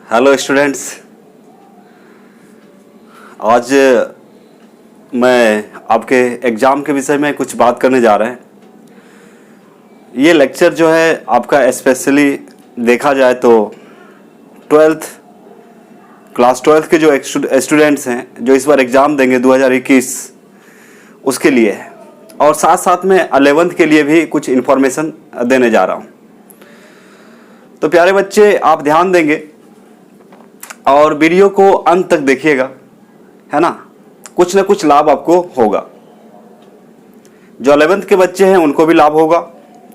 Hello students, आज मैं आपके एग्ज़ाम के विषय में कुछ बात करने जा रहे हैं। ये लेक्चर जो है आपका स्पेशली देखा जाए तो क्लास 12 के जो स्टूडेंट्स हैं जो इस बार एग्ज़ाम देंगे 2021 उसके लिए है, और साथ साथ में 11th के लिए भी कुछ इन्फॉर्मेशन देने जा रहा हूँ। तो प्यारे बच्चे, आप ध्यान देंगे और वीडियो को अंत तक देखिएगा, है ना। कुछ ना कुछ लाभ आपको होगा। जो 11th के बच्चे हैं उनको भी लाभ होगा,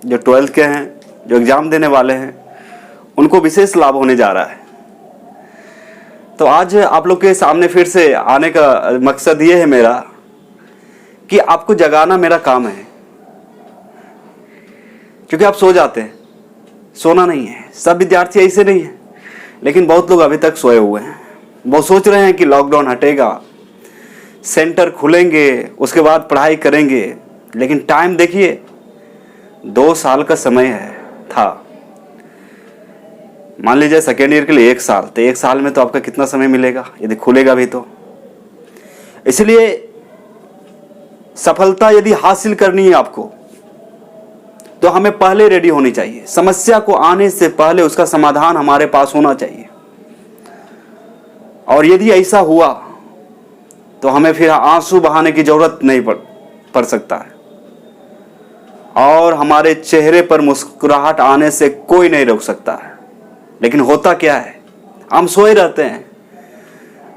जो 12th के हैं, जो एग्ज़ाम देने वाले हैं उनको विशेष लाभ होने जा रहा है। तो आज आप लोग के सामने फिर से आने का मकसद ये है मेरा कि आपको जगाना मेरा काम है, क्योंकि आप सो जाते हैं। सोना नहीं है, सब विद्यार्थी ऐसे नहीं है, लेकिन बहुत लोग अभी तक सोए हुए हैं। वो सोच रहे हैं कि लॉकडाउन हटेगा, सेंटर खुलेंगे, उसके बाद पढ़ाई करेंगे, लेकिन टाइम देखिए, 2 साल का समय था। मान लीजिए सेकेंड ईयर के लिए 1 साल, तो 1 साल में तो आपका कितना समय मिलेगा यदि खुलेगा भी तो। इसलिए सफलता यदि हासिल करनी है आपको तो हमें पहले रेडी होनी चाहिए। समस्या को आने से पहले उसका समाधान हमारे पास होना चाहिए, और यदि ऐसा हुआ तो हमें फिर आंसू बहाने की जरूरत नहीं पड़ सकता है, और हमारे चेहरे पर मुस्कुराहट आने से कोई नहीं रोक सकता है। लेकिन होता क्या है, हम सोए रहते हैं,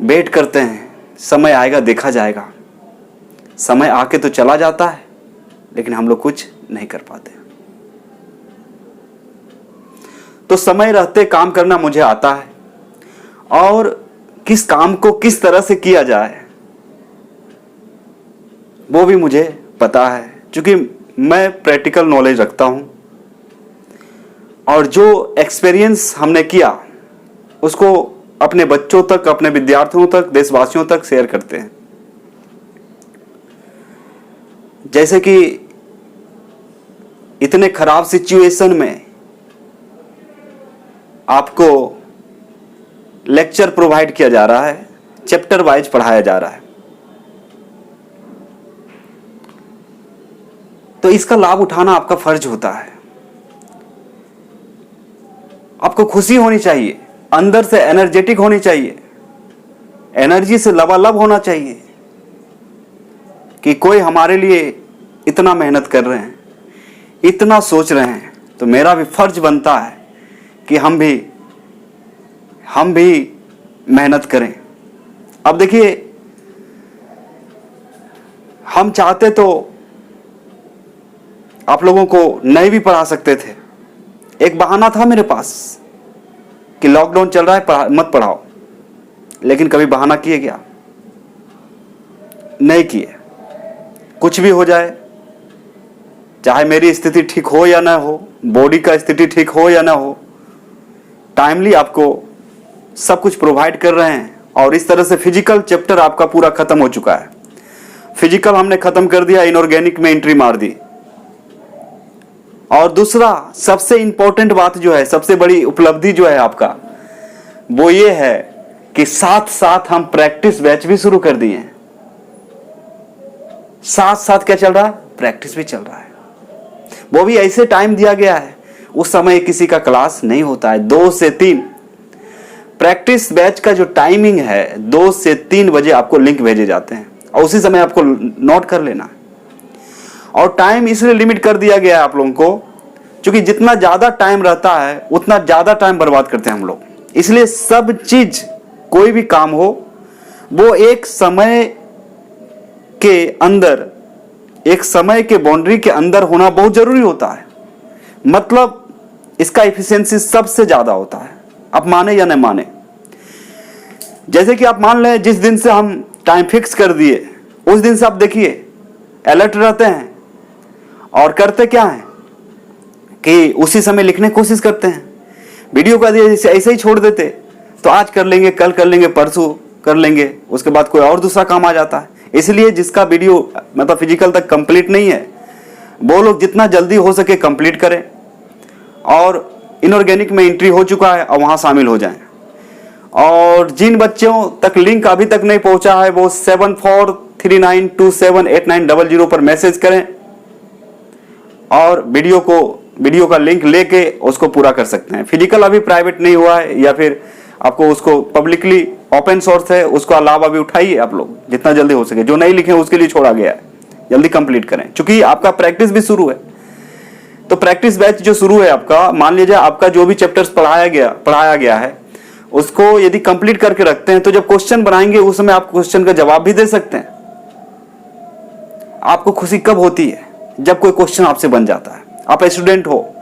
वेट करते हैं, समय आएगा देखा जाएगा। समय आके तो चला जाता है, लेकिन हम लोग कुछ नहीं कर पाते। तो समय रहते काम करना मुझे आता है, और किस काम को किस तरह से किया जाए वो भी मुझे पता है, क्योंकि मैं प्रैक्टिकल नॉलेज रखता हूं, और जो एक्सपीरियंस हमने किया उसको अपने बच्चों तक, अपने विद्यार्थियों तक, देशवासियों तक शेयर करते हैं। जैसे कि इतने खराब सिचुएशन में आपको लेक्चर प्रोवाइड किया जा रहा है, चैप्टर वाइज पढ़ाया जा रहा है, तो इसका लाभ उठाना आपका फर्ज होता है। आपको खुशी होनी चाहिए, अंदर से एनर्जेटिक होनी चाहिए, एनर्जी से लबालब होना चाहिए कि कोई हमारे लिए इतना मेहनत कर रहे हैं, इतना सोच रहे हैं, तो मेरा भी फर्ज बनता है कि हम भी मेहनत करें। अब देखिए, हम चाहते तो आप लोगों को नहीं भी पढ़ा सकते थे। एक बहाना था मेरे पास कि लॉकडाउन चल रहा है, मत पढ़ाओ, लेकिन कभी बहाना किए क्या? नहीं किए। कुछ भी हो जाए, चाहे मेरी स्थिति ठीक हो या ना हो, बॉडी का स्थिति ठीक हो या ना हो, टाइमली आपको सब कुछ प्रोवाइड कर रहे हैं। और इस तरह से फिजिकल चैप्टर आपका पूरा खत्म हो चुका है। फिजिकल हमने खत्म कर दिया, इनऑर्गेनिक में एंट्री मार दी। और दूसरा सबसे इंपॉर्टेंट बात जो है, सबसे बड़ी उपलब्धि जो है आपका, वो ये है कि साथ साथ हम प्रैक्टिस बैच भी शुरू कर दिए हैं। साथ साथ क्या चल रहा है? प्रैक्टिस भी चल रहा है। वो भी ऐसे टाइम दिया गया है, उस समय किसी का क्लास नहीं होता है। 2 से 3 प्रैक्टिस बैच का जो टाइमिंग है, 2 से 3 बजे आपको लिंक भेजे जाते हैं, और उसी समय आपको नोट कर लेना है। और टाइम इसलिए लिमिट कर दिया गया है आप लोगों को, क्योंकि जितना ज्यादा टाइम रहता है उतना ज्यादा टाइम बर्बाद करते हैं हम लोग। इसलिए सब चीज, कोई भी काम हो, वो एक समय के अंदर, एक समय के बाउंड्री के अंदर होना बहुत जरूरी होता है। मतलब इसका एफिशिएंसी सबसे ज्यादा होता है, आप माने या न माने। जैसे कि आप मान लें, जिस दिन से हम टाइम फिक्स कर दिए उस दिन से आप देखिए अलर्ट रहते हैं, और करते क्या है कि उसी समय लिखने की कोशिश करते हैं। वीडियो का ऐसे ही छोड़ देते तो आज कर लेंगे, कल कर लेंगे, परसों कर लेंगे, उसके बाद कोई और दूसरा काम आ जाता है। इसलिए जिसका वीडियो मतलब फिजिकल तक कंप्लीट नहीं है, वो लोग जितना जल्दी हो सके कंप्लीट करें, और इनऑर्गेनिक में एंट्री हो चुका है और वहां शामिल हो जाएं। और जिन बच्चों तक लिंक अभी तक नहीं पहुंचा है वो 7439278900 पर मैसेज करें और वीडियो का लिंक लेके उसको पूरा कर सकते हैं। फिजिकल अभी प्राइवेट नहीं हुआ है या फिर आपको उसको पब्लिकली ओपन सोर्स है, उसका लाभ अभी उठाइए आप लोग जितना जल्दी हो सके। जो नहीं लिखे उसके लिए छोड़ा गया है, जल्दी कंप्लीट करें क्योंकि आपका प्रैक्टिस भी शुरू है। तो प्रैक्टिस बैच जो शुरू है आपका, मान लीजिए आपका जो भी चैप्टर्स पढ़ाया गया है उसको यदि कंप्लीट करके रखते हैं तो जब क्वेश्चन बनाएंगे उस समय आप क्वेश्चन का जवाब भी दे सकते हैं। आपको खुशी कब होती है? जब कोई क्वेश्चन आपसे बन जाता है। आप स्टूडेंट हो,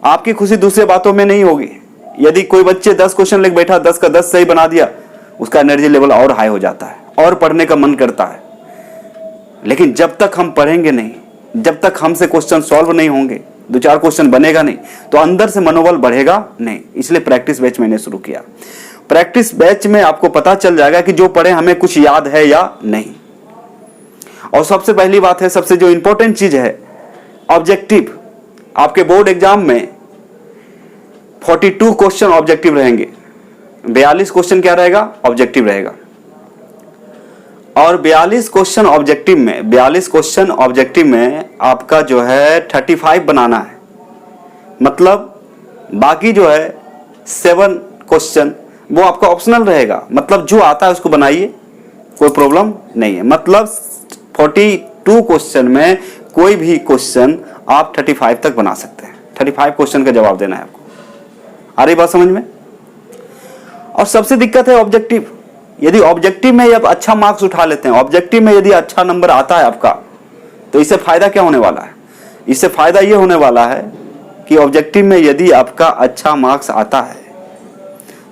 आपकी खुशी दूसरे बातों में नहीं होगी। यदि कोई बच्चे 10 क्वेश्चन लेके बैठा, 10 का 10 सही बना दिया, उसका एनर्जी लेवल और हाई हो जाता है और पढ़ने का मन करता है। लेकिन जब तक हम पढ़ेंगे नहीं, जब तक हमसे क्वेश्चन सॉल्व नहीं होंगे, 2-4 क्वेश्चन बनेगा नहीं, तो अंदर से मनोबल बढ़ेगा नहीं। इसलिए प्रैक्टिस बैच मैंने शुरू किया। प्रैक्टिस बैच में आपको पता चल जाएगा कि जो पढ़े हमें कुछ याद है या नहीं। और सबसे पहली बात है, सबसे जो इंपॉर्टेंट चीज है, ऑब्जेक्टिव। आपके बोर्ड एग्जाम में 42 क्वेश्चन ऑब्जेक्टिव रहेंगे, 42 क्वेश्चन क्या रहेगा? ऑब्जेक्टिव रहेगा। और 42 क्वेश्चन ऑब्जेक्टिव में आपका जो है 35 बनाना है। मतलब बाकी जो है 7 क्वेश्चन वो आपका ऑप्शनल रहेगा। मतलब जो आता है उसको बनाइए, कोई प्रॉब्लम नहीं है। मतलब 42 क्वेश्चन में कोई भी क्वेश्चन आप 35 तक बना सकते हैं। 35 क्वेश्चन का जवाब देना है आपको। आ रही बात समझ में? और सबसे दिक्कत है ऑब्जेक्टिव। यदि ऑब्जेक्टिव में आप अच्छा मार्क्स उठा लेते हैं, ऑब्जेक्टिव में यदि अच्छा नंबर आता है आपका, तो इससे फायदा क्या होने वाला है? इससे फायदा ये होने वाला है कि ऑब्जेक्टिव में यदि आपका अच्छा मार्क्स आता है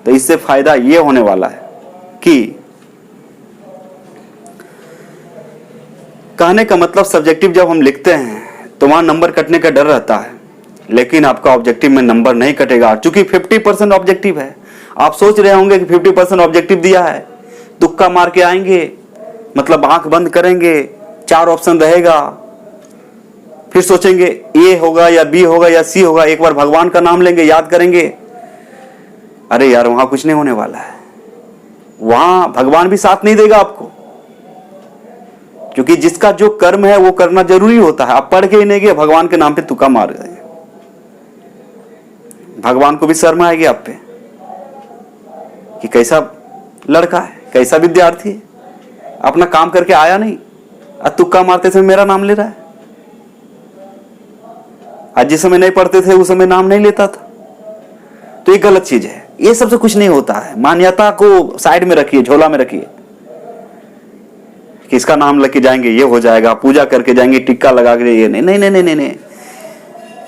तो इससे फायदा ये होने वाला है कि कहने का मतलब सब्जेक्टिव जब हम लिखते हैं तो वहां नंबर कटने का डर रहता है, लेकिन आपका ऑब्जेक्टिव में नंबर नहीं कटेगा क्योंकि 50% ऑब्जेक्टिव है। आप सोच रहे होंगे कि 50% ऑब्जेक्टिव दिया है, तुक्का मार के आएंगे, मतलब आंख बंद करेंगे, 4 ऑप्शन रहेगा, फिर सोचेंगे ए होगा या बी होगा या सी होगा, एक बार भगवान का नाम लेंगे, याद करेंगे। अरे यार, वहां कुछ नहीं होने वाला है। वहां भगवान भी साथ नहीं देगा आपको, क्योंकि जिसका जो कर्म है वो करना जरूरी होता है। आप पढ़ के ही नहीं गए, भगवान के नाम पे तुक्का मार गए, भगवान को भी शर्म आएगी आप पे कि कैसा लड़का है, कैसा विद्यार्थी है, अपना काम करके आया नहीं, आज तुक्का मारते समय मेरा नाम ले रहा है। आज जिस समय नहीं पढ़ते थे उस समय नाम नहीं लेता था, तो ये गलत चीज है। ये सबसे कुछ नहीं होता है। मान्यता को साइड में रखिए, झोला में रखिए कि इसका नाम लेके जाएंगे ये हो जाएगा, पूजा करके जाएंगे, टिक्का लगा के, ये नहीं नहीं नहीं नहीं नहीं।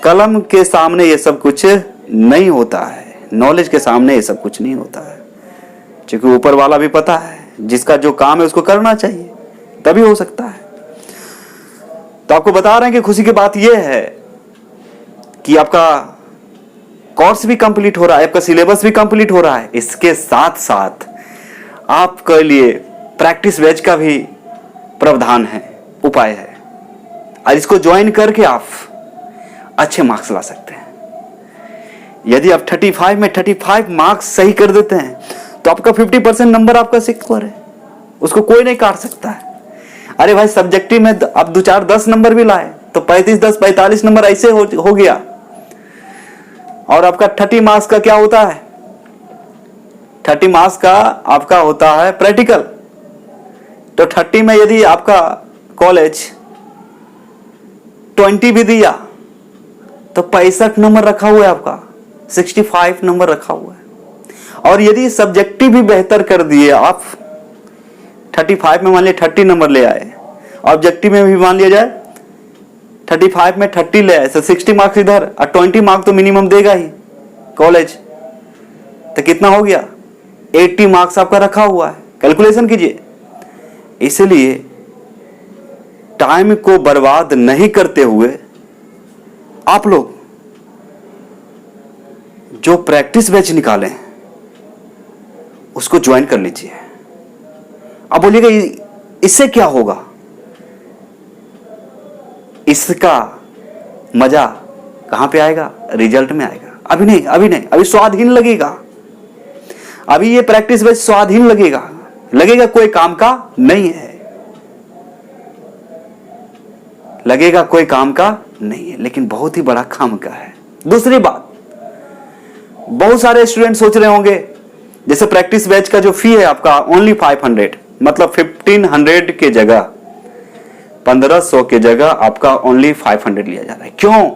कलम के सामने ये सब कुछ नहीं होता है, नॉलेज के सामने ये सब कुछ नहीं होता है। क्योंकि ऊपर वाला भी पता है, जिसका जो काम है उसको करना चाहिए, तभी हो सकता है। तो आपको बता रहे हैं कि खुशी की बात यह है कि आपका कोर्स भी कंप्लीट हो रहा है, आपका सिलेबस भी कंप्लीट हो रहा है। इसके साथ साथ आपके लिए प्रैक्टिस बैच का भी प्रावधान है, उपाय है, और इसको ज्वाइन करके आप अच्छे मार्क्स ला सकते हैं। यदि आप 35 में 35 मार्क्स सही कर देते हैं तो आपका 50% नंबर आपका सिक्योर है, उसको कोई नहीं काट सकता है। अरे भाई, सब्जेक्टिव में आप 2-4 10 नंबर भी लाए तो 35-10 45 नंबर ऐसे हो गया। और आपका 30 मार्क्स का क्या होता है? 30 मार्क्स का आपका होता है प्रैक्टिकल। तो 30 में यदि आपका कॉलेज 20 भी दिया तो 65 नंबर रखा हुआ है, आपका 65 नंबर रखा हुआ है। और यदि सब्जेक्टिव भी बेहतर कर दिए आप, 35 में मान लिया 30 नंबर ले आए, ऑब्जेक्टिव में भी मान लिया जाए 35 में 30 ले आए, तो 60 मार्क्स इधर और 20 मार्क्स तो मिनिमम देगा ही कॉलेज। तो कितना हो गया? 80 मार्क्स आपका रखा हुआ है। कैलकुलेशन कीजिए। इसलिए टाइम को बर्बाद नहीं करते हुए आप लोग जो प्रैक्टिस बैच निकालें उसको ज्वाइन कर लीजिए। अब बोलिएगा इससे क्या होगा? इसका मजा कहां पे आएगा? रिजल्ट में आएगा। अभी नहीं, अभी स्वादहीन लगेगा। अभी ये प्रैक्टिस बेच स्वाधीन लगेगा, लगेगा कोई काम का नहीं है, लगेगा कोई काम का नहीं है, लेकिन बहुत ही बड़ा काम का है। दूसरी बात, बहुत सारे स्टूडेंट सोच रहे होंगे जैसे प्रैक्टिस बैच का जो फी है आपका ओनली 500, मतलब 1500 के जगह 1500 के जगह आपका ओनली 500 लिया जा रहा है। क्यों?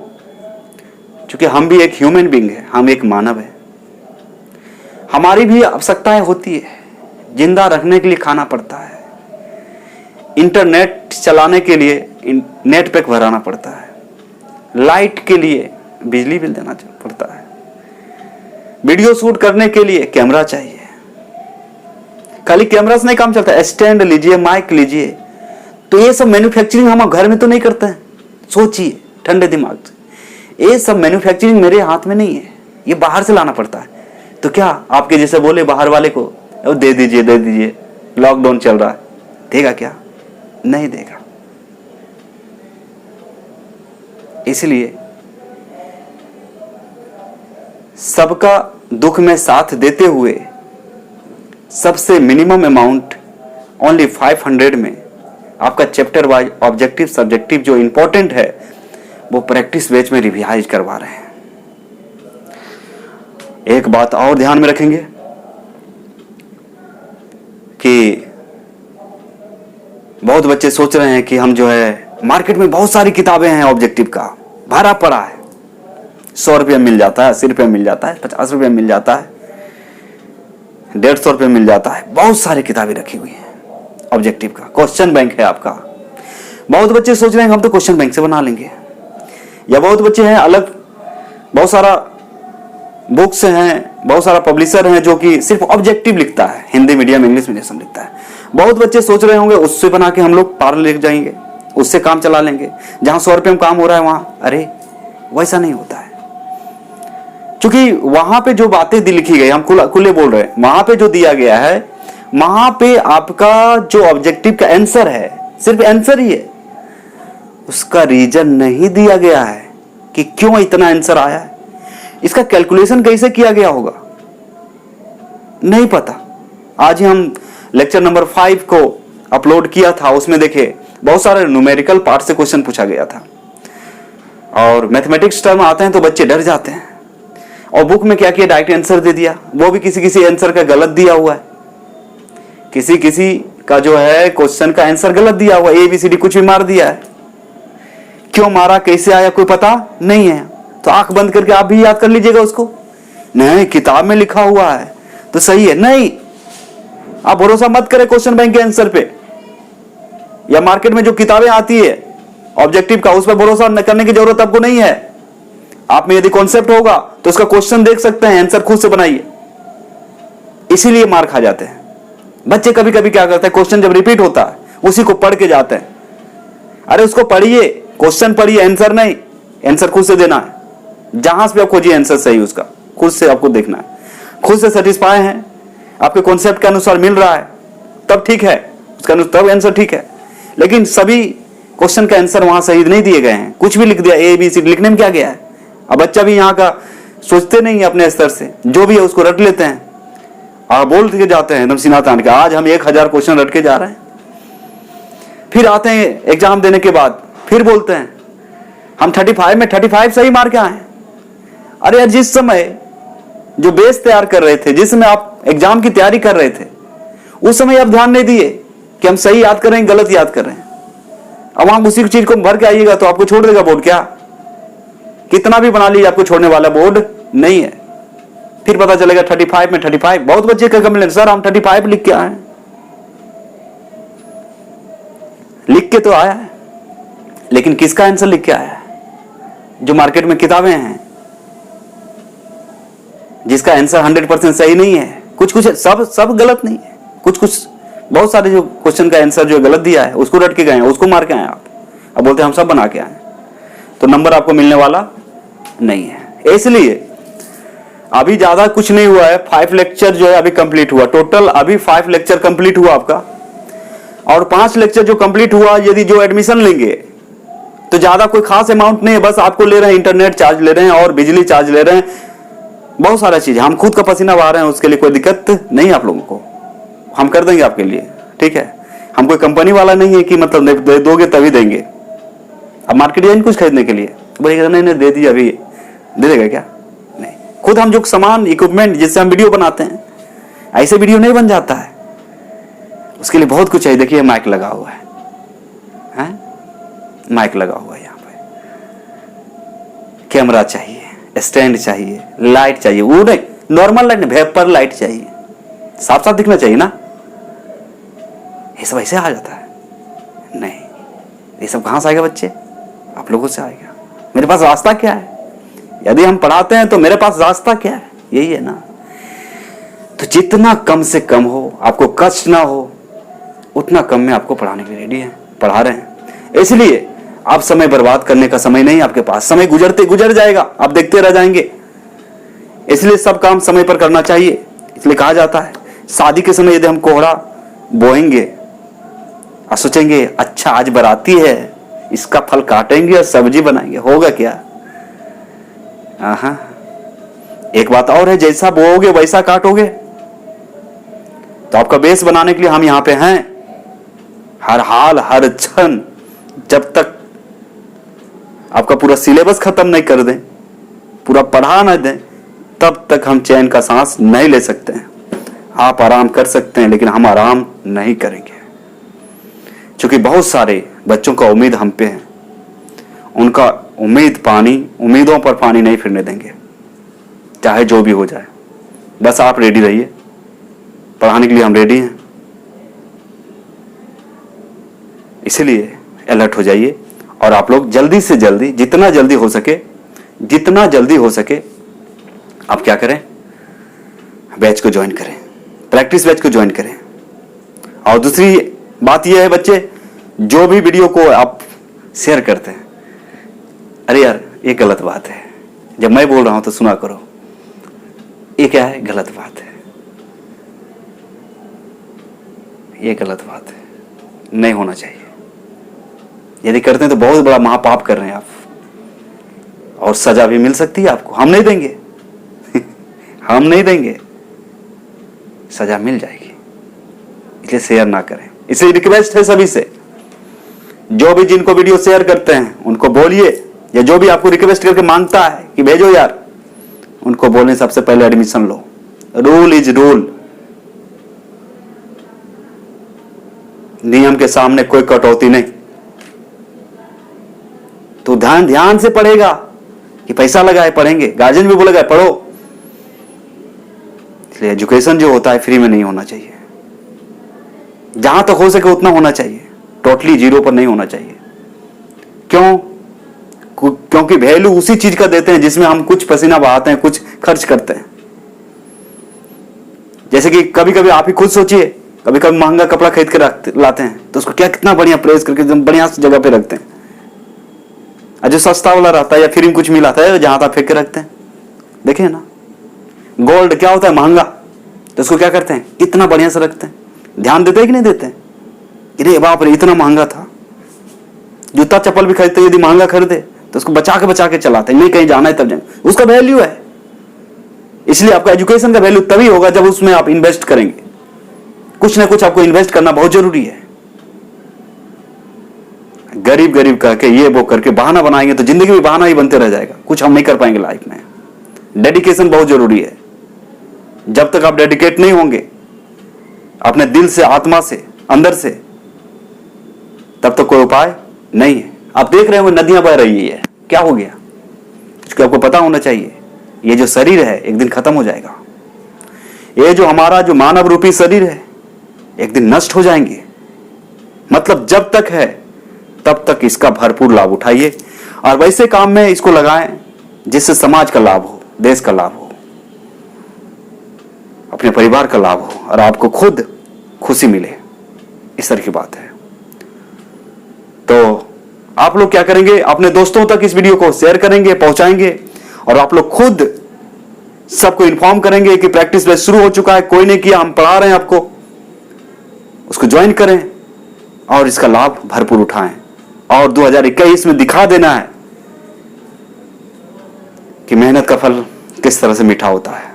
क्योंकि हम भी एक ह्यूमन बीइंग है, हम एक मानव है, हमारी भी आवश्यकताएं होती है, जिंदा रखने के लिए खाना पड़ता है, इंटरनेट चलाने के लिए नेट पैक भराना पड़ता है, लाइट के लिए बिजली बिल देना पड़ता है, वीडियो शूट करने के लिए कैमरा चाहिए। खाली कैमरा से नहीं काम चलता, स्टैंड लीजिए, माइक लीजिए, तो ये सब मैन्युफैक्चरिंग हम घर में तो नहीं करते हैं। सोचिए ठंडे दिमाग से, ये सब मैन्युफैक्चरिंग मेरे हाथ में नहीं है, ये बाहर से लाना पड़ता है। तो क्या आपके जैसे बोले बाहर वाले को दे दीजिए दे दीजिए, लॉकडाउन चल रहा है, देगा क्या? नहीं देगा। इसलिए सबका दुख में साथ देते हुए सबसे मिनिमम अमाउंट ओनली 500 में आपका चैप्टर वाइज ऑब्जेक्टिव सब्जेक्टिव जो इंपॉर्टेंट है वो प्रैक्टिस बैच में रिवाइज करवा रहे हैं। एक बात और ध्यान में रखेंगे कि बहुत बच्चे सोच रहे हैं कि हम जो है मार्केट में बहुत सारी किताबें हैं, ऑब्जेक्टिव का भरा पड़ा है, 100 रुपये मिल जाता है, 80 रुपये मिल जाता है, 50 रुपये मिल जाता है, 150 रुपये मिल जाता है, बहुत सारी किताबें रखी हुई हैं ऑब्जेक्टिव का। क्वेश्चन बैंक है आपका। बहुत बच्चे सोच रहे हैं हम तो क्वेश्चन बैंक से बना लेंगे, या बहुत बच्चे हैं अलग, बहुत सारा बुक्स हैं, बहुत सारा पब्लिशर हैं जो कि सिर्फ ऑब्जेक्टिव लिखता है, हिंदी मीडियम इंग्लिश मीडियम सब लिखता है। बहुत बच्चे सोच रहे होंगे उससे बना के हम लोग पार ले जाएंगे, उससे काम चला लेंगे, जहां 100 रुपये में काम हो रहा है वहां। अरे वैसा नहीं होता है, क्योंकि वहां पे जो बातें लिखी गई, हम खुले बोल रहे हैं, वहां पे जो दिया गया है, वहां पे आपका जो ऑब्जेक्टिव का आंसर है सिर्फ आंसर ही है, उसका रीजन नहीं दिया गया है कि क्यों इतना आंसर आया है, इसका कैलकुलेशन कैसे किया गया होगा नहीं पता। आज ही हम लेक्चर नंबर 5 को अपलोड किया था, उसमें देखे बहुत सारे न्यूमेरिकल पार्ट से क्वेश्चन पूछा गया था, और मैथमेटिक्स टर्म आते हैं तो बच्चे डर जाते हैं, और बुक में क्या किया डायरेक्ट आंसर दे दिया, वो भी किसी किसी आंसर का गलत दिया हुआ है, किसी किसी का जो है क्वेश्चन का आंसर गलत दिया हुआ, ABCD कुछ भी मार दिया है। क्यों मारा, कैसे आया, कोई पता नहीं है, तो आंख बंद करके आप भी याद कर लीजिएगा उसको। नहीं किताब में लिखा हुआ है तो सही है, नहीं, आप भरोसा मत करें क्वेश्चन बैंक के आंसर पे, या मार्केट में जो किताबें आती है ऑब्जेक्टिव का, उस पर भरोसा करने की जरूरत आपको नहीं है। आप में यदि कॉन्सेप्ट होगा तो उसका क्वेश्चन देख सकते हैं, आंसर खुद से बनाइए। इसीलिए मार खा जाते हैं बच्चे। कभी कभी क्या करते हैं, क्वेश्चन जब रिपीट होता है उसी को पढ़ के जाते हैं। अरे उसको पढ़िए, क्वेश्चन पढ़िए, आंसर नहीं, आंसर खुद से देना है। जहां से भी आप खोजिए आंसर सही, उसका खुद से आपको देखना है, खुद से सेटिस्फाई है, आपके कॉन्सेप्ट के अनुसार मिल रहा है तब ठीक है, उसका तब आंसर ठीक है। लेकिन सभी क्वेश्चन का आंसर वहां सही नहीं दिए गए हैं, कुछ भी लिख दिया, ABCD लिखने में क्या गया है। अब बच्चा भी यहाँ का सोचते नहीं है, अपने स्तर से जो भी है उसको रट लेते हैं और बोल के जाते हैं एकदम सीना तान के, आज हम 1000 क्वेश्चन रट के जा रहे हैं। फिर आते हैं एग्जाम देने के बाद फिर बोलते हैं हम 35 में 35 सही मार के आए। अरे यार, जिस समय जो बेस तैयार कर रहे थे, जिस समय आप एग्जाम की तैयारी कर रहे थे, उस समय आप ध्यान नहीं दिए कि हम सही याद कर रहे हैं गलत याद कर रहे हैं। अब हम उसी चीज को भर के आइएगा तो आपको छोड़ देगा बोर्ड क्या? कितना भी बना लीजिए आपको छोड़ने वाला बोर्ड नहीं है। फिर पता चलेगा 35 में 35। बहुत बच्चे का कंप्लेंट, सर हम 35 लिख के आए, लिख के तो आया है लेकिन किसका आंसर लिख के आया है? जो मार्केट में किताबें हैं जिसका आंसर 100% सही नहीं है, कुछ कुछ सब गलत नहीं है, कुछ कुछ बहुत सारे जो क्वेश्चन का आंसर जो गलत दिया है उसको रट के गए हैं, उसको मार के आए आप। अब बोलते हैं हम सब बना के आए, तो नंबर आपको मिलने वाला नहीं है। इसलिए अभी ज्यादा कुछ नहीं हुआ है, 5 लेक्चर जो है अभी कंप्लीट हुआ, टोटल अभी 5 लेक्चर कंप्लीट हुआ आपका, और 5 लेक्चर जो कंप्लीट हुआ, यदि जो एडमिशन लेंगे तो ज्यादा कोई खास अमाउंट नहीं है, बस आपको ले रहे हैं इंटरनेट चार्ज ले रहे हैं और बिजली चार्ज ले रहे हैं, बहुत सारा चीज, हम खुद का पसीना बहा रहे हैं, उसके लिए कोई दिक्कत नहीं आप लोगों को, हम कर देंगे आपके लिए, ठीक है। हम कोई कंपनी वाला नहीं है कि मतलब दोगे तभी देंगे। अब मार्केट जाएंगे कुछ खरीदने के लिए, बोलेगा नहीं दे दिया, अभी दे देगा क्या? नहीं। खुद हम जो सामान इक्विपमेंट जिससे हम वीडियो बनाते हैं, ऐसे वीडियो नहीं बन जाता है, उसके लिए बहुत कुछ चाहिए। देखिए माइक लगा हुआ है, माइक लगा हुआ है, यहाँ पे कैमरा चाहिए, स्टैंड चाहिए, लाइट चाहिए, वो नहीं नॉर्मल लाइट नहीं, वेपर लाइट चाहिए, साफ साफ दिखना चाहिए ना। ये सब ऐसे आ जाता है? नहीं, ये सब कहां से आएगा बच्चे? आप लोगों से आएगा। मेरे पास रास्ता क्या है? यदि हम पढ़ाते हैं तो मेरे पास रास्ता क्या है? यही है ना। तो जितना कम से कम हो, आपको कष्ट ना हो, उतना कम में आपको पढ़ाने के लिए रेडी है, पढ़ा रहे हैं। इसलिए आप समय बर्बाद करने का समय नहीं आपके पास, समय गुजरते गुजर जाएगा, आप देखते रह जाएंगे। इसलिए सब काम समय पर करना चाहिए। इसलिए कहा जाता है शादी के समय यदि हम कोहड़ा बोएंगे और सोचेंगे अच्छा आज बराती है, इसका फल काटेंगे और सब्जी बनाएंगे, होगा क्या? एक बात और है, जैसा बोओगे वैसा काटोगे। तो आपका बेस बनाने के लिए हम यहां पे हैं। हर हाल हर क्षण, जब तक आपका पूरा सिलेबस खत्म नहीं कर दें, पूरा पढ़ा न दें, तब तक हम चैन का सांस नहीं ले सकते हैं। आप आराम कर सकते हैं, लेकिन हम आराम नहीं करेंगे, क्योंकि बहुत सारे बच्चों का उम्मीद हम पे है। उनका उम्मीदों पर पानी नहीं फिरने देंगे, चाहे जो भी हो जाए। बस आप रेडी रहिए, पढ़ाने के लिए हम रेडी हैं। इसलिए अलर्ट हो जाइए और आप लोग जल्दी से जल्दी, जितना जल्दी हो सके आप क्या करें, बैच को ज्वाइन करें, प्रैक्टिस बैच को ज्वाइन करें। और दूसरी बात यह है बच्चे, जो भी वीडियो को आप शेयर करते हैं, अरे यार ये गलत बात है, जब मैं बोल रहा हूं तो सुना करो, ये क्या है? गलत बात है, ये गलत बात है, नहीं होना चाहिए। यदि करते हैं तो बहुत बड़ा महापाप कर रहे हैं आप, और सजा भी मिल सकती है आपको। हम नहीं देंगे हम नहीं देंगे, सजा मिल जाएगी। इसलिए शेयर ना करें। इसलिए रिक्वेस्ट है सभी से, जो भी जिनको वीडियो शेयर करते हैं उनको बोलिए, या जो भी आपको रिक्वेस्ट करके मांगता है कि भेजो यार, उनको बोलें सबसे पहले admission low. Rule is rule, नियम के सामने कोई कटौती नहीं। तो ध्यान से पढ़ेगा कि पैसा लगाए पढ़ेंगे, गार्जियन भी बोलेगा पढ़ो। इसलिए एजुकेशन जो होता है फ्री में नहीं होना चाहिए, जहां तक हो सके उतना होना चाहिए, टोटली जीरो पर नहीं होना चाहिए। क्यों? क्योंकि वैल्यू उसी चीज का देते हैं जिसमें हम कुछ पसीना बहाते हैं, कुछ खर्च करते हैं। जैसे कि कभी कभी आप ही खुद सोचिए, कभी कभी महंगा कपड़ा खरीद के लाते हैं तो उसको क्या कितना बढ़िया प्रेस करके बढ़िया जगह पे रखते हैं, और जो सस्ता वाला रहता है या फ्री में कुछ मिलाता है जहां तक फेंक के रखते हैं। देखे ना, गोल्ड क्या होता है? महंगा, तो उसको क्या करते हैं? कितना बढ़िया से रखते हैं। ध्यान देते हैं कि नहीं देते हैं? अरे बाप रे इतना महंगा था। जूता चप्पल भी खरीदते यदि महंगा खरीदे तो उसको बचा के चलाते हैं, नहीं कहीं जाना है तब जाएंगे, उसका वैल्यू है। इसलिए आपका एजुकेशन का वैल्यू तभी होगा जब उसमें आप इन्वेस्ट करेंगे। कुछ ना कुछ आपको इन्वेस्ट करना बहुत जरूरी है। गरीब करके ये वो करके बहाना बनाएंगे तो जिंदगी में बहाना ही बनते रह जाएगा, कुछ हम नहीं कर पाएंगे लाइफ में। डेडिकेशन बहुत जरूरी है। जब तक आप डेडिकेट नहीं होंगे अपने दिल से, आत्मा से, अंदर से, तब तक कोई उपाय नहीं है। आप देख रहे हो नदियां बह रही है, क्या हो गया? क्योंकि आपको पता होना चाहिए ये जो शरीर है एक दिन खत्म हो जाएगा। ये जो हमारा जो मानव रूपी शरीर है एक दिन नष्ट हो जाएंगे। मतलब जब तक है तब तक इसका भरपूर लाभ उठाइए और वैसे काम में इसको लगाएं जिससे समाज का लाभ हो, देश का लाभ हो, अपने परिवार का लाभ हो और आपको खुद खुशी मिले। इस तरह की बात है। तो आप लोग क्या करेंगे, अपने दोस्तों तक इस वीडियो को शेयर करेंगे, पहुंचाएंगे, और आप लोग खुद सबको इन्फॉर्म करेंगे कि प्रैक्टिस बैच शुरू हो चुका है, कोई नहीं किया, हम पढ़ा रहे हैं आपको, उसको ज्वाइन करें और इसका लाभ भरपूर उठाएं। और 2021 में दिखा देना है कि मेहनत का फल किस तरह से मीठा होता है।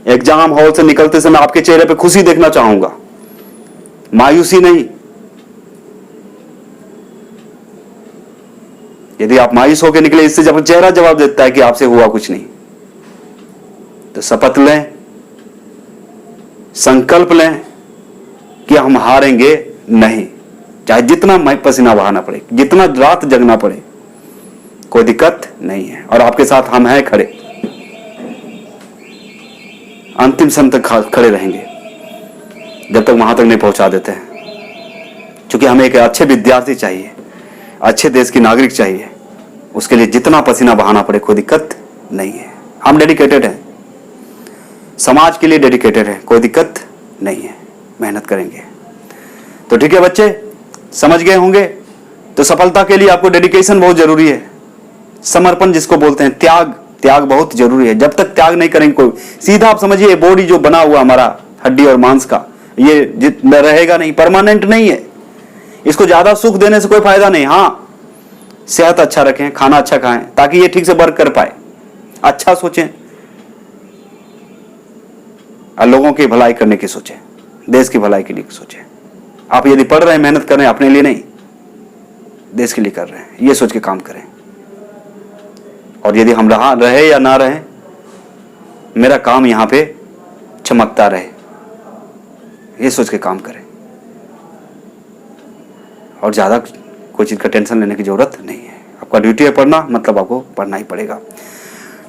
एग्जाम हॉल से निकलते समय आपके चेहरे पे खुशी देखना चाहूंगा, मायूसी नहीं। यदि आप मायूस होकर निकले, इससे जब चेहरा जवाब देता है कि आपसे हुआ कुछ नहीं, तो शपथ लें, संकल्प लें कि हम हारेंगे नहीं। चाहे जितना पसीना बहाना पड़े, जितना रात जगना पड़े, कोई दिक्कत नहीं है। और आपके साथ हम हैं खड़े, अंतिम समय तक खड़े रहेंगे, जब तक वहां तक नहीं पहुंचा देते हैं। क्योंकि हमें एक अच्छे विद्यार्थी चाहिए, अच्छे देश की नागरिक चाहिए। उसके लिए जितना पसीना बहाना पड़े, कोई दिक्कत नहीं है। हम डेडिकेटेड हैं, समाज के लिए डेडिकेटेड है, कोई दिक्कत नहीं है, मेहनत करेंगे। तो ठीक है बच्चे, समझ गए होंगे। तो सफलता के लिए आपको डेडिकेशन बहुत जरूरी है, समर्पण जिसको बोलते हैं, त्याग बहुत जरूरी है। जब तक त्याग नहीं करेंगे, कोई सीधा आप समझिए, बॉडी जो बना हुआ हमारा हड्डी और मांस का, ये रहेगा नहीं, परमानेंट नहीं है। इसको ज्यादा सुख देने से कोई फायदा नहीं। हाँ, सेहत अच्छा रखें, खाना अच्छा खाएं, ताकि ये ठीक से वर्क कर पाए। अच्छा सोचें और लोगों की भलाई करने की सोचें, देश की भलाई के लिए सोचें। आप यदि पढ़ रहे हैं, मेहनत कर रहे हैं, अपने लिए नहीं, देश के लिए कर रहे हैं, ये सोच के काम करें। और यदि हम रहे या ना रहे, मेरा काम यहां पे चमकता रहे, ये सोच के काम करें। और ज्यादा कोई चीज का टेंशन लेने की जरूरत नहीं है। आपका ड्यूटी है पढ़ना, मतलब आपको पढ़ना ही पड़ेगा।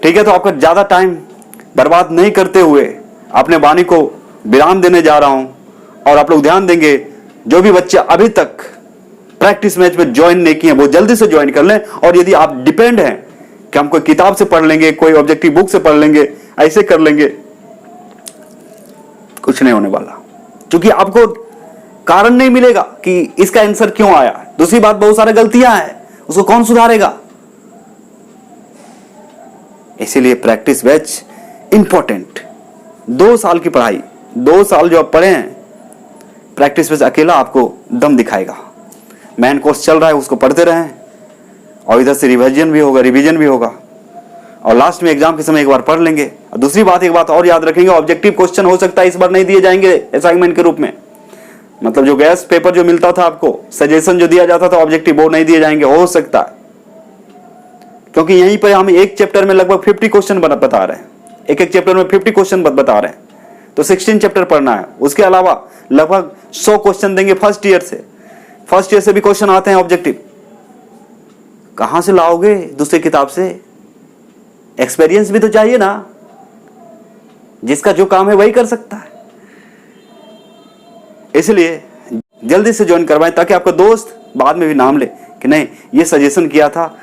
ठीक है, तो आपका ज्यादा टाइम बर्बाद नहीं करते हुए अपने वाणी को विराम देने जा रहा हूं। और आप लोग ध्यान देंगे, जो भी बच्चे अभी तक प्रैक्टिस मैच में ज्वाइन नहीं किए, वो जल्दी से ज्वाइन कर लें। और यदि आप डिपेंड हैं कि हम कोई किताब से पढ़ लेंगे, कोई ऑब्जेक्टिव बुक से पढ़ लेंगे, ऐसे कर लेंगे, कुछ नहीं होने वाला। क्योंकि आपको कारण नहीं मिलेगा कि इसका आंसर क्यों आया। दूसरी बात, बहुत सारी गलतियां हैं, उसको कौन सुधारेगा। इसीलिए प्रैक्टिस बैच इंपॉर्टेंट। 2 साल की पढ़ाई, 2 साल जो आप पढ़े हैं, प्रैक्टिस बैच अकेला आपको दम दिखाएगा। मेन कोर्स चल रहा है, उसको पढ़ते रहें, और इधर से रिवीजन भी होगा। और लास्ट में एग्जाम के समय एक बार पढ़ लेंगे। और दूसरी बात, एक बात और याद रखेंगे, ऑब्जेक्टिव क्वेश्चन हो सकता है इस बार नहीं दिए जाएंगे असाइनमेंट के रूप में। मतलब जो गैस पेपर जो मिलता था आपको, सजेशन जो दिया जाता था ऑब्जेक्टिव, वो नहीं दिए जाएंगे, हो सकता है। क्योंकि यहीं पर हम एक चैप्टर में लगभग 50 क्वेश्चन बता रहे हैं, एक चैप्टर में 50 क्वेश्चन बता रहे हैं। तो 16 चैप्टर पढ़ना है। उसके अलावा लगभग 100 क्वेश्चन देंगे फर्स्ट ईयर से भी क्वेश्चन आते हैं ऑब्जेक्टिव। कहां से लाओगे दूसरी किताब से? एक्सपीरियंस भी तो चाहिए ना, जिसका जो काम है वही कर सकता है। इसलिए जल्दी से ज्वाइन करवाएं, ताकि आपका दोस्त बाद में भी नाम ले कि नहीं, ये सजेशन किया था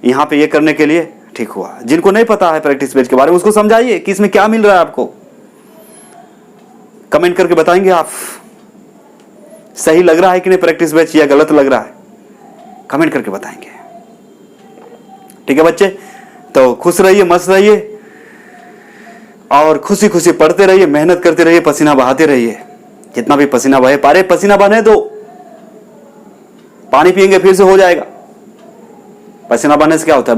यहां पे ये करने के लिए, ठीक हुआ। जिनको नहीं पता है प्रैक्टिस बैच के बारे में, उसको समझाइए कि इसमें क्या मिल रहा है आपको। कमेंट करके बताएंगे आप, सही लग रहा है कि नहीं प्रैक्टिस बैच, या गलत लग रहा है, कमेंट करके बताएंगे। ठीक है बच्चे, तो खुश रहिए, मस्त रहिए, और खुशी खुशी पढ़ते रहिए, मेहनत करते रहिए, पसीना बहाते रहिए। जितना भी पसीना बहे, पारे पसीना बहने दो, पानी पिएंगे फिर से हो जाएगा। पसीना बहने से क्या होता है,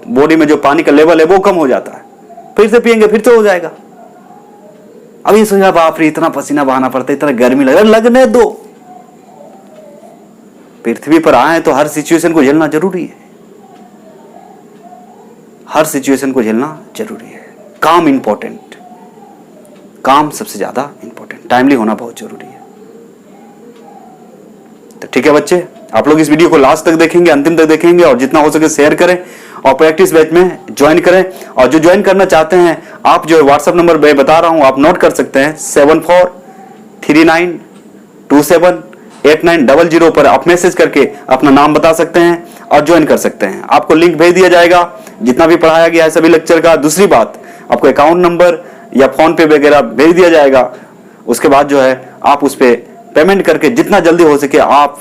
बॉडी में जो पानी का लेवल है वो कम हो जाता है, फिर से पिएंगे फिर से हो जाएगा। अब ये सोचा, बाप रे इतना पसीना बहाना पड़ता है, इतना गर्मी लगने दो। पृथ्वी पर आए तो हर सिचुएशन को झेलना जरूरी है, हर सिचुएशन को झेलना जरूरी है। काम इंपॉर्टेंट, काम सबसे ज्यादा इंपॉर्टेंट, टाइमली होना बहुत जरूरी है। तो ठीक है बच्चे, आप लोग इस वीडियो को लास्ट तक देखेंगे, अंतिम तक देखेंगे, और जितना हो सके शेयर करें, और प्रैक्टिस बैच में ज्वाइन करें। और जो ज्वाइन करना चाहते हैं, आप जो व्हाट्सएप नंबर मैं बता रहा हूं, आप नोट कर सकते हैं, 7439278900 पर आप मैसेज करके अपना नाम बता सकते हैं और ज्वाइन कर सकते हैं। आपको लिंक भेज दिया जाएगा जितना भी पढ़ाया गया है सभी लेक्चर का। दूसरी बात, आपको अकाउंट नंबर या फोन पे वगैरह भेज दिया जाएगा। उसके बाद जो है आप उस पर पेमेंट करके जितना जल्दी हो सके आप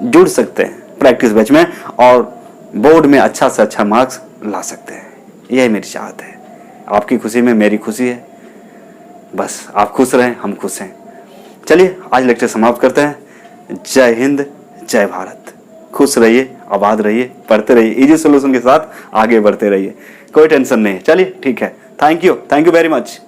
जुड़ सकते हैं प्रैक्टिस बैच में, और बोर्ड में अच्छा से अच्छा मार्क्स ला सकते हैं। यही मेरी चाहत है, आपकी खुशी में मेरी खुशी है। बस आप खुश रहें, हम खुश हैं। चलिए आज लेक्चर समाप्त करते हैं। जय हिंद, जय भारत। खुश रहिए, आबाद रहिए, पढ़ते रहिए, इजी सोल्यूशन के साथ आगे बढ़ते रहिए, कोई टेंशन नहीं है। चलिए ठीक है, थैंक यू वेरी मच।